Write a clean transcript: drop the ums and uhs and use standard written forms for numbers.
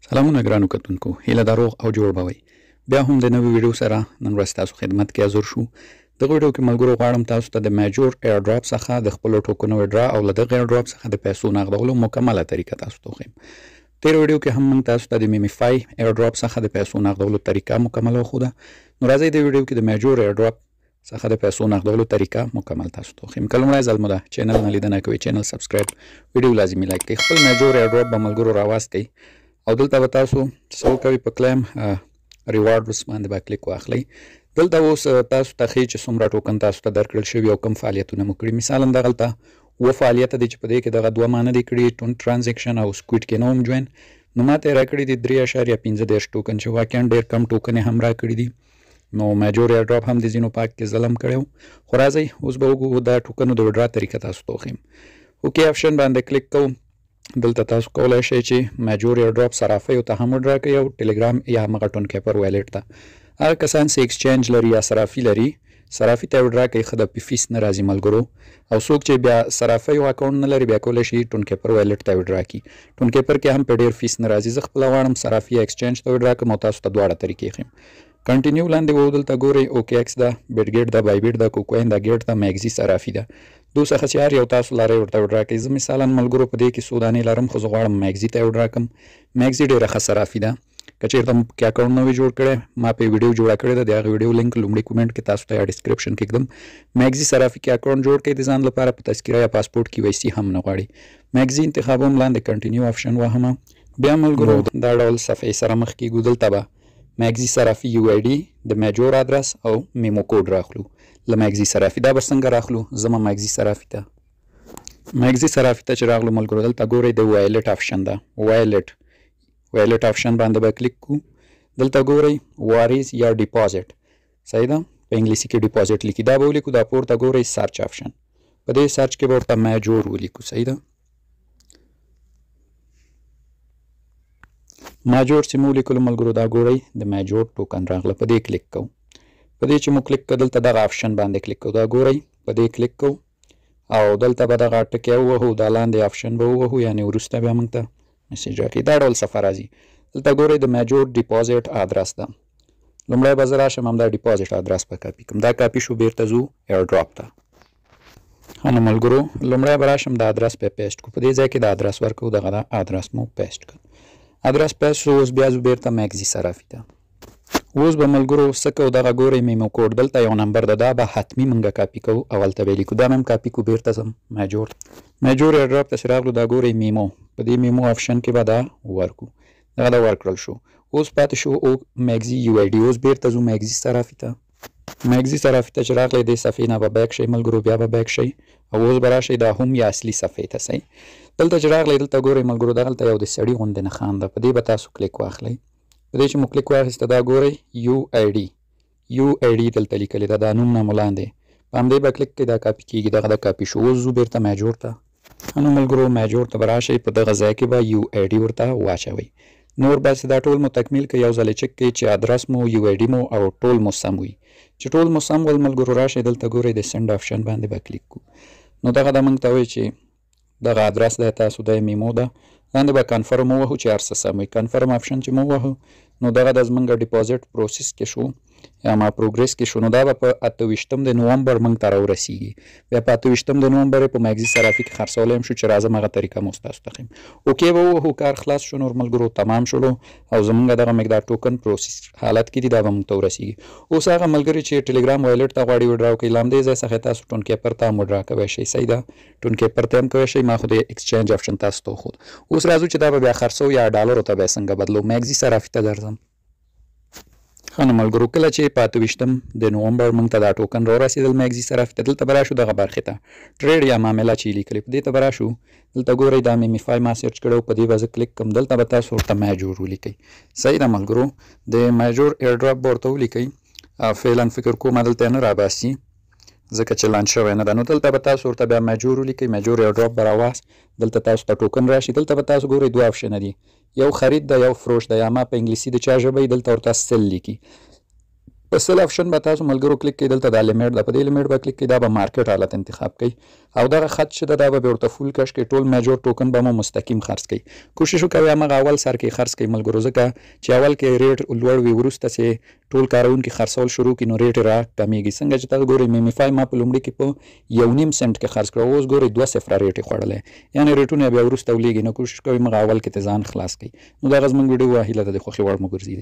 سلامونه ګرانو کتونکو، هیله ده روغ او جوړ به وئ. بیا هم د نوې ویډیو سره نن ورځ ستاسو خدمت کې حاضر شو. دغه ویډیو کې ملګرو غواړم تاسو ته د میجور ایرډراپ څخه د خپلو ټوکنو ویډرا او له دغه ایرډراپ څخه د پیسو نغدولو مکمله طریقه تاسو ته وښیم. تېره ویډیو کې هم موږ تاسو ته د میمیفای ایرډراپ څخه د پیسو نغدولو طریقه مکمله وښوده. نو راځئ د ویډیو کې د میجور ایرډراپ څخه د پیسو نغدولو طریقه مکمل تاسو ته وښیم. که لومړی ځل مو د چینل نه لیدنه کوئ، چینل سبسکرایب، ویډیو لازمي لایک کړئ، خپل میجور ایرډراپ به ملګرو راواستئ او دلته به تاسو څه وکوئ، په کلیم ریوارډز باندې به کلیک واخلئ. دلته اوس تاسو ته ښیي چې څومره ټوکن تاسو ته درکړل شوي او کوم فعالیتونه مو کړي. مثالا دغلته 7 فعالیته دي چې په دې کې دغه 2 مانه دي کړي، ټرانزیکشن او سکویډ کې نوم جوین. نو ماته یې راکړي دي 3.15 ټوکن چې واقعا ډېر کم ټوکن یې هم راکړي دي. نو میجور ایرډراپ هم د ځینو پاک کې ظلم کړی و. خو راځئ اوس به وګورو د ټوکنو د وډرا طریقه تاسو ته وښیم. اوکې آپشن باندې کلیک کوو. دلته تاسو کولی شئ چې میجور ایرډراپ صرافیو ته هم وډرا کړئ او ټلګرام یا همغه ټون کیپر ویلیټ ته. هغه کسان چې ایکسچینج لري یا صرافي لري، صرافي ته وډرا کوي، ښه د فیس نه راځي ملګرو. او څوک چې بیا صرافیو اکاونټ نه لري، بیا کولی شي ټون کیپر ویلیټ ته وډرا کړي. ټون کیپر کې هم په ډېر فیس نه راځي. زه خپله غواړم صرافي یا ایکسچینج ته وډرا کړم او تاسو ته دواړه طریقې ښیم. کنټینیو لاندې وو، دلته ګورئ اوکې ایکس ده، بیټ ده، بایبیټ ده، کوکوین ده، ګیټ ده، میګزي صرافي ده. دو څخه چې هر یو تاسو لرئ ورته وډرا کړئ. زه مثالا ملګرو په دې کې 100 دانې لرم، خو زه غواړم میګزي ته وډرا کړم. میګزي ډېره ښه صرافي ده. که چېرته مو پکې اکاونټ نه وي جوړ کړی، ما پې ویډیو جوړه کړې ده، د هغې ویډیو لینک لومړي کومنټ کې تاسو ته یا ډسکرپشن کې ږدم. میګزي صرافي کې اکاونټ جوړ کړئ د ځان لپاره، په تذکره یا پاسپورټ کې ویسي هم نه غواړي. میګزي انتخابوم، لاندې کنټینیو آپشن وهمه. بیا ملګرو دا ډول صفحې سره مخ کېږو. دلته به میګزي صرافي یو آی ډي، د میجور ادرس او میمو کوډ راخلو. له میګزي صرافي دا به څنګه راخلو؟ زما میګزي صرافي ته چې راغلو ملګرو، دلته ګورئ د وایلیټ آپشن ده. وایلیټ آپشن باندې به کلیک کوو. دلته ګورئ واریز یا ډیپازټ، صحیح ده، په انګلیسي کې ډیپازټ لیکي، دا به ولیکو. دا پورته ګورئ سرچ آپشن، په دې سرچ کې به ورته میجور ولیکو، صحیح ده. میجور چې مو ولیکلو ملګرو، دا ګورئ د میجور ټوکن راغله، په دې کلیک کوو. په دې چې مو کلیک کړه، دلته دغه آپشن باندې کلیک کوو. دا ګورئ په دې کلیک کوو او دلته به دغه ټکی ووهو، دا لاندې آپشن به ووهو، یعنې وروسته بیا موږ ته میسیج راکړي. دا ډول صفحه راځي. دلته ګورئ د میجور ډیپازټ ادرس ده. لومړی به زه راشم همدا ډیپازټ ادرس به کاپي کړم. دا کاپي شو، بیرته ځو ایرډراپ ته. ښه نو ملګرو لومړی به راشم د ادرس به پیسټ کړو. په دې ځای کې د ادرس ورکوو، دغه د ادرس مو پیسټ کړ. ادرس پیسټ شو. اوس بیا ځو بیرته میګزي صرافي ته. اوس به ملګرو څه کوو؟ دغه ګورئ میمو کوډ، دلته یو نمبر ده، دا به حتمي موږ کاپي کوو، اول ته به یې لیکو. دا مې هم کاپي کړو، بیرته ځم میجور ایرډراپ ته چې راغلو، دا ګورئ میمو، په دې میمو آپشن کې به دا ورکو. دغه دا ورکړل شو. اوس پاتې شو او میګزي یو آی ډي. اوس بیرته ځو میګزي صرافي ته. میګزي صرافي ته چې راغلی، دې صفحې نه به بیک شئ ملګرو، بیا به بیک شئ او اوس به راشئ دا هم یا اصلي صفحې ته. صحیح، دلته چې راغلی، دلته ګورئ ملګرو، دغلته یو د سړي غوندې نښان ده، په دې به تاسو کلیک واخلئ. په دې چې مو کلیک واخیسته، دا ګورئ یو آی ډي دلته لیکلې ده، دا نوم نه مو لاندې، په همدې به کلیک کړئ، دا کاپي کېږي. دغه د کاپي شو. اوس ځو بیرته میجور ته. نو ملګرو میجور ته به راشئ، په دغه ځای کې به یو آی ډي ورته واچوئ. نور بس دا ټول مو تکمیل کړئ. یو ځل یې چک کړئ چې ادرس مو، یو آی ډي مو او ټول مو سم وي. چې ټول مو سم ول ملګرو، راشئ دلته ګورئ د سند آپشن باندې به کلیک کړو. نو دغه د موږ ته وایي چې دغه ادرس دی تاسو د میمو ده. لاندې به کنفرم ووهو چې هر څه سم وي. کنفرم آپشن چې مو ووهو، نو دغه د زموږ ډیپازټ پروسس کې شو یا ما پروګرس کې شو. نو دا به په 28 د نومبر موږ ته راورسیږي. بیا په 28 د نومبر په میګزي صرافي کې خرڅولی یم شو، چې راځم هغه طریقه مو ستاسو ته ښیم. اوکې به ووهو، کار خلاص شو. نور ملګرو تمام شولو او زموږ دغه مقدار ټوکن پروسس حالت کې دي، دا به موږ ته ورسیږي. اوس هغه ملګري چې ټلګرام ویلیټ ته غواړي وډرا وکړي، له همدې ځای څخه تاسو ټون کیپر ته هم وډرا کوی شئ. صحیح ده، ټون کیپر ته هم کوی شئ. ما خو د ایکسچینج آپشن تاسو ته وښود. اوس راځو چې دا به بیا خرڅو یا ډالرو ته به یې څنګه بدلو. میګزي صرافي ته درځم. ښه نو ملګرو کله چې په 28 د نومبر موږ ته دا ټوکن راورسېدل میګزي صرافي ته، دلته به راشو دغه برخې ته، ټریډ یا معامله چې یې لیکلې، په دې ته به راشو. دلته ګورئ دا میمیفای ما سرچ کړی و، په دې به زه کلیک کړم. دلته به تاسو ورته میجور ولیکئ. صحیح ده ملګرو، د میجور ایرډراپ به ورته ولیکئ. فعلا فکر کوم دلته نه راباسي ځکه چې لانچ شوی نه ده. نو دلته به تاسو ورته بیا میجور ولیکئ. میجور ایرډراپ به راواست. دلته تاسو ته ټوکن راشي. دلته به تاسو ګورئ 2 آپشنه دي، یو خرید ده، یو فروش ده، یا ما په انګلیسي د چا ژبه یې دلته ورته سل لیکي. په سل آپشن به تاسو ملګرو کلیک کړئ، دلته دا لیمیټ ده، په دې لیمیټ به کلیک کړئ، دا به مارکیټ حالت انتخاب کړئ او دغه خط چې ده دا به ورته فول کش کړئ، ټول میجور ټوکن به مو مستقیم خرڅ کړئ. کوشش وکوئ همغه اول سر کې خرڅ کړئ ملګرو، ځکه چې اول کې ریټ لوړ وي، وروسته چې ټول کاروونکي خرڅول شروع کړي نو ریټ را کمیږي. څنګه چې تاسو ګورئ میمیفای ما په لومړي کې په 1.5 سنټ کې خرڅ کړو، اوس ګورئ 2 صفر ریټ یې خوړلی، یعنې ریټونه بیا وروسته ولیږي. نو کوشش کوئ مغه اول کې ځان خلاص کړئ. نو دغه زموږ ویډیو هیله ده د خوښې وړ مو ګرځېدلی.